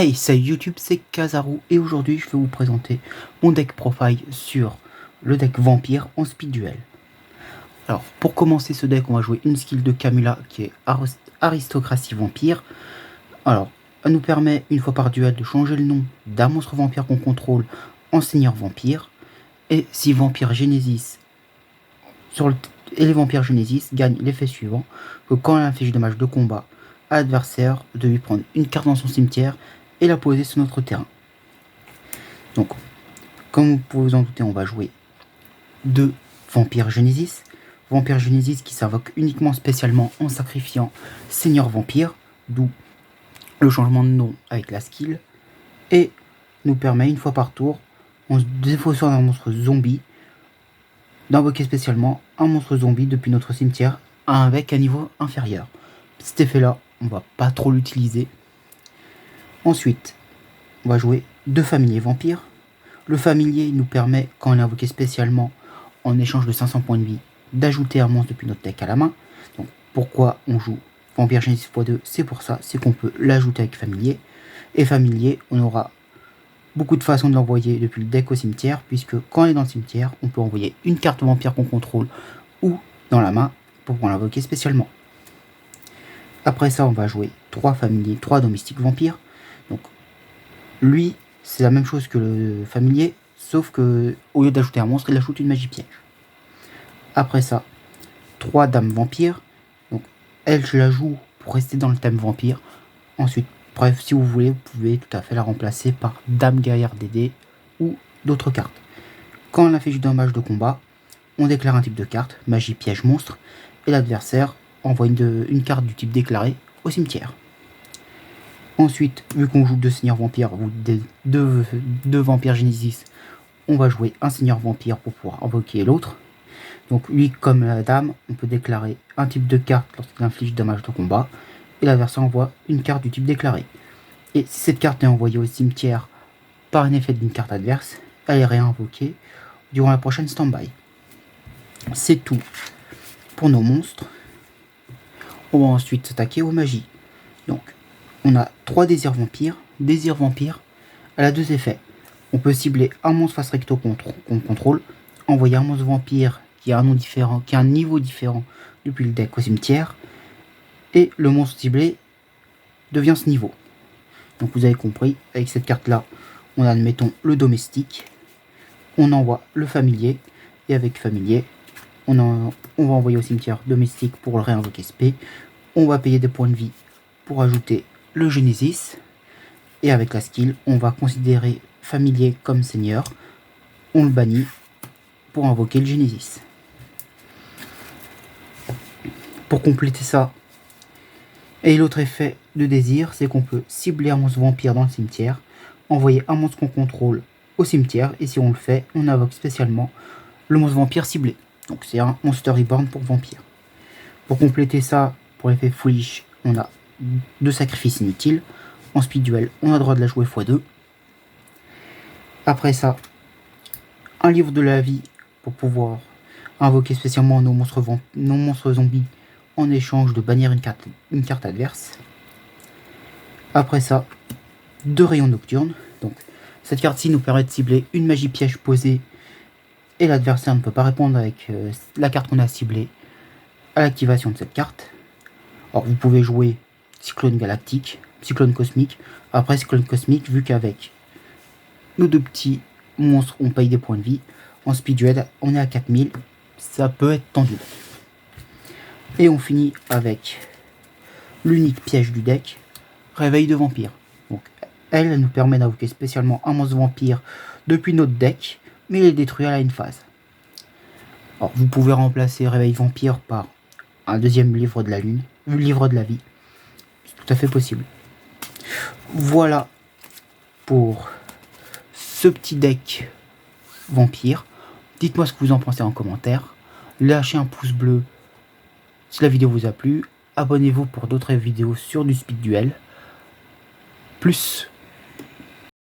Hey, salut YouTube, c'est Kazaru et aujourd'hui je vais vous présenter mon deck profile sur le deck Vampire en speed duel. Alors pour commencer ce deck, on va jouer une skill de Camilla qui est Aristocratie Vampire. Alors, elle nous permet une fois par duel de changer le nom d'un monstre vampire qu'on contrôle en Seigneur Vampire. Et si Vampire Genesis et les Vampires Genesis gagnent l'effet suivant, que quand elle inflige de dommages de combat à l'adversaire, de lui prendre une carte dans son cimetière et la poser sur notre terrain. Donc, comme vous pouvez vous en douter, on va jouer deux Vampires Genesis. Vampire Genesis qui s'invoque uniquement spécialement en sacrifiant Seigneur Vampire, d'où le changement de nom avec la skill, et nous permet une fois par tour, en se défaussant d'un monstre zombie, d'invoquer spécialement un monstre zombie depuis notre cimetière avec un niveau inférieur. Cet effet là, on va pas trop l'utiliser. Ensuite, on va jouer deux familiers vampires. Le familier nous permet, quand on est invoqué spécialement en échange de 500 points de vie, d'ajouter un monstre depuis notre deck à la main. Donc pourquoi on joue Vampire Genesis x2? C'est pour ça, c'est qu'on peut l'ajouter avec familier. Et familier, on aura beaucoup de façons de l'envoyer depuis le deck au cimetière, puisque quand on est dans le cimetière, on peut envoyer une carte vampire qu'on contrôle ou dans la main pour pouvoir l'invoquer spécialement. Après ça, on va jouer trois familiers, trois domestiques vampires. Donc lui, c'est la même chose que le familier, sauf que au lieu d'ajouter un monstre, il ajoute une magie piège. Après ça, trois dames vampires. Donc elle, je la joue pour rester dans le thème vampire. Ensuite, bref, si vous voulez, vous pouvez tout à fait la remplacer par dame guerrière DD ou d'autres cartes. Quand on affiche d'un match de combat, on déclare un type de carte, magie piège monstre, et l'adversaire envoie une carte du type déclaré au cimetière. Ensuite, vu qu'on joue deux seigneurs vampires ou deux vampires Genesis, on va jouer un seigneur vampire pour pouvoir invoquer l'autre. Donc lui, comme la dame, on peut déclarer un type de carte lorsqu'il inflige dommage de combat, et l'adversaire envoie une carte du type déclaré. Et si cette carte est envoyée au cimetière par un effet d'une carte adverse, elle est réinvoquée durant la prochaine stand-by. C'est tout pour nos monstres. On va ensuite s'attaquer aux magies. Donc, on a trois désirs vampires. Désir vampire, elle a deux effets. On peut cibler un monstre face recto qu'on contrôle, envoyer un monstre vampire qui a un nom différent, qui a un niveau différent depuis le deck au cimetière, et le monstre ciblé devient ce niveau. Donc vous avez compris, avec cette carte là, on a, admettons, le domestique, on envoie le familier, et avec familier, on va envoyer au cimetière domestique pour le réinvoquer SP, on va payer des points de vie pour ajouter le Genesis, et avec la skill, on va considérer familier comme seigneur, on le bannit pour invoquer le Genesis. Pour compléter ça, et l'autre effet de désir, c'est qu'on peut cibler un monstre vampire dans le cimetière, envoyer un monstre qu'on contrôle au cimetière, et si on le fait, on invoque spécialement le monstre vampire ciblé. Donc c'est un Monster Reborn pour vampire. Pour compléter ça, pour l'effet Foolish, on a deux sacrifices inutiles. En speed duel, on a le droit de la jouer x2. Après ça, un livre de la vie pour pouvoir invoquer spécialement nos monstres zombies en échange de bannir une carte adverse. Après ça, deux rayons nocturnes. Donc cette carte-ci nous permet de cibler une magie piège posée et l'adversaire ne peut pas répondre avec la carte qu'on a ciblée à l'activation de cette carte. Alors vous pouvez jouer Cyclone Galactique, Cyclone Cosmique. Après Cyclone Cosmique, vu qu'avec nos deux petits monstres on paye des points de vie, en speed duel on est à 4000, ça peut être tendu. Et on finit avec l'unique piège du deck, Réveil de Vampire. Donc elle nous permet d'invoquer spécialement un monstre vampire depuis notre deck, mais il est détruit à la une phase. Alors vous pouvez remplacer Réveil Vampire par un deuxième livre de la lune, livre de la vie. C'est tout à fait possible. Voilà pour ce petit deck vampire. Dites-moi ce que vous en pensez en commentaire. Lâchez un pouce bleu si la vidéo vous a plu. Abonnez-vous pour d'autres vidéos sur du speed duel. Plus.